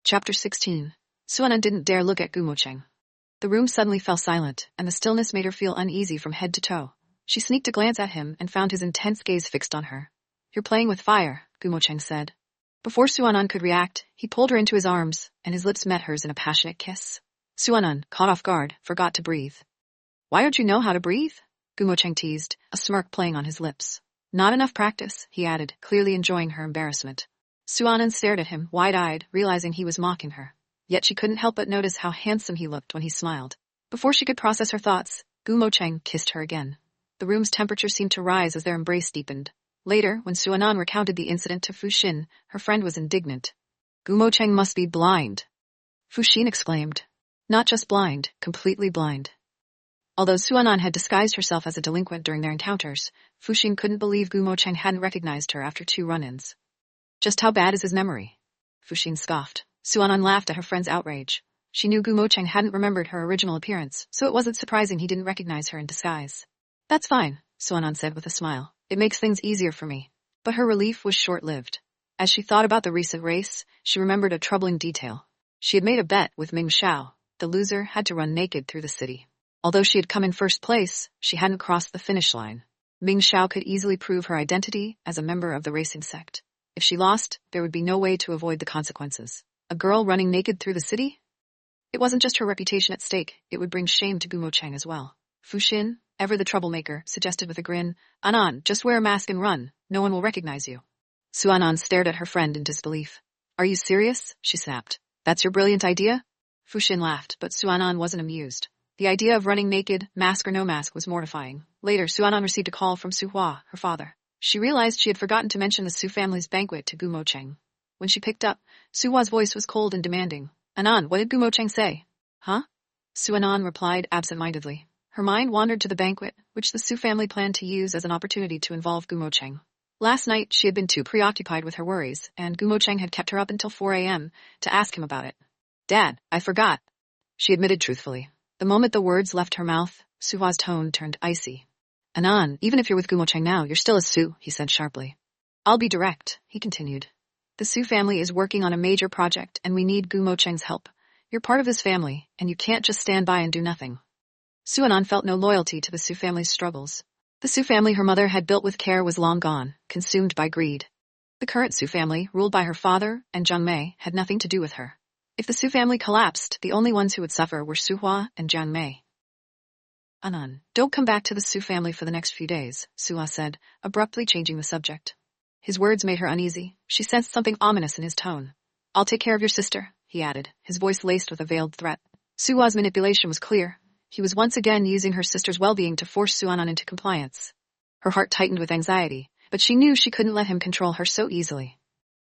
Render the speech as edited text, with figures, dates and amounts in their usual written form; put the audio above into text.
Chapter 16. Suanan didn't dare look at Gumocheng. The room suddenly fell silent, and the stillness made her feel uneasy from head to toe. She sneaked a glance at him and found his intense gaze fixed on her. "You're playing with fire," Gumocheng said. Before Suanan could react, he pulled her into his arms, and his lips met hers in a passionate kiss. Suanan, caught off guard, forgot to breathe. "Why don't you know how to breathe?" Gumocheng teased, a smirk playing on his lips. "Not enough practice," he added, clearly enjoying her embarrassment. Suanan stared at him, wide-eyed, realizing he was mocking her. Yet she couldn't help but notice how handsome he looked when he smiled. Before she could process her thoughts, Gumocheng kissed her again. The room's temperature seemed to rise as their embrace deepened. Later, when Suanan recounted the incident to Fuxin, her friend was indignant. "Gumocheng must be blind," Fuxin exclaimed. "Not just blind, completely blind." Although Suanan had disguised herself as a delinquent during their encounters, Fuxin couldn't believe Gumocheng hadn't recognized her after 2 run-ins. "Just how bad is his memory?" Fuxin scoffed. Suanan laughed at her friend's outrage. She knew Gumocheng hadn't remembered her original appearance, so it wasn't surprising he didn't recognize her in disguise. "That's fine," Suanan said with a smile. "It makes things easier for me." But her relief was short-lived. As she thought about the recent race, she remembered a troubling detail. She had made a bet with Ming Xiao. The loser had to run naked through the city. Although she had come in first place, she hadn't crossed the finish line. Ming Xiao could easily prove her identity as a member of the racing sect. If she lost, there would be no way to avoid the consequences. A girl running naked through the city? It wasn't just her reputation at stake, it would bring shame to Gumocheng as well. Fuxin, ever the troublemaker, suggested with a grin, "Anan, just wear a mask and run, no one will recognize you." Suanan stared at her friend in disbelief. "Are you serious?" she snapped. "That's your brilliant idea?" Fuxin laughed, but Suanan wasn't amused. The idea of running naked, mask or no mask, was mortifying. Later, Suanan received a call from Su Hua, her father. She realized she had forgotten to mention the Su family's banquet to Gumocheng. When she picked up, Su Hua's voice was cold and demanding. "Anan, what did Gumocheng say?" "Huh?" Suanan replied absent-mindedly. Her mind wandered to the banquet, which the Su family planned to use as an opportunity to involve Gumocheng. Last night, she had been too preoccupied with her worries, and Gumocheng had kept her up until 4 a.m. to ask him about it. "Dad, I forgot," she admitted truthfully. The moment the words left her mouth, Su Hua's tone turned icy. "Anan, even if you're with Gumocheng now, you're still a Su," he said sharply. "I'll be direct," he continued. "The Su family is working on a major project, and we need Gumocheng's help. You're part of this family, and you can't just stand by and do nothing." Suanan felt no loyalty to the Su family's struggles. The Su family her mother had built with care was long gone, consumed by greed. The current Su family, ruled by her father and Jiang Mei, had nothing to do with her. If the Su family collapsed, the only ones who would suffer were Su Hua and Jiang Mei. "Anan, don't come back to the Su family for the next few days," Su Hua said, abruptly changing the subject. His words made her uneasy. She sensed something ominous in his tone. "I'll take care of your sister," he added, his voice laced with a veiled threat. Su Hua's manipulation was clear. He was once again using her sister's well-being to force Suanan into compliance. Her heart tightened with anxiety, but she knew she couldn't let him control her so easily.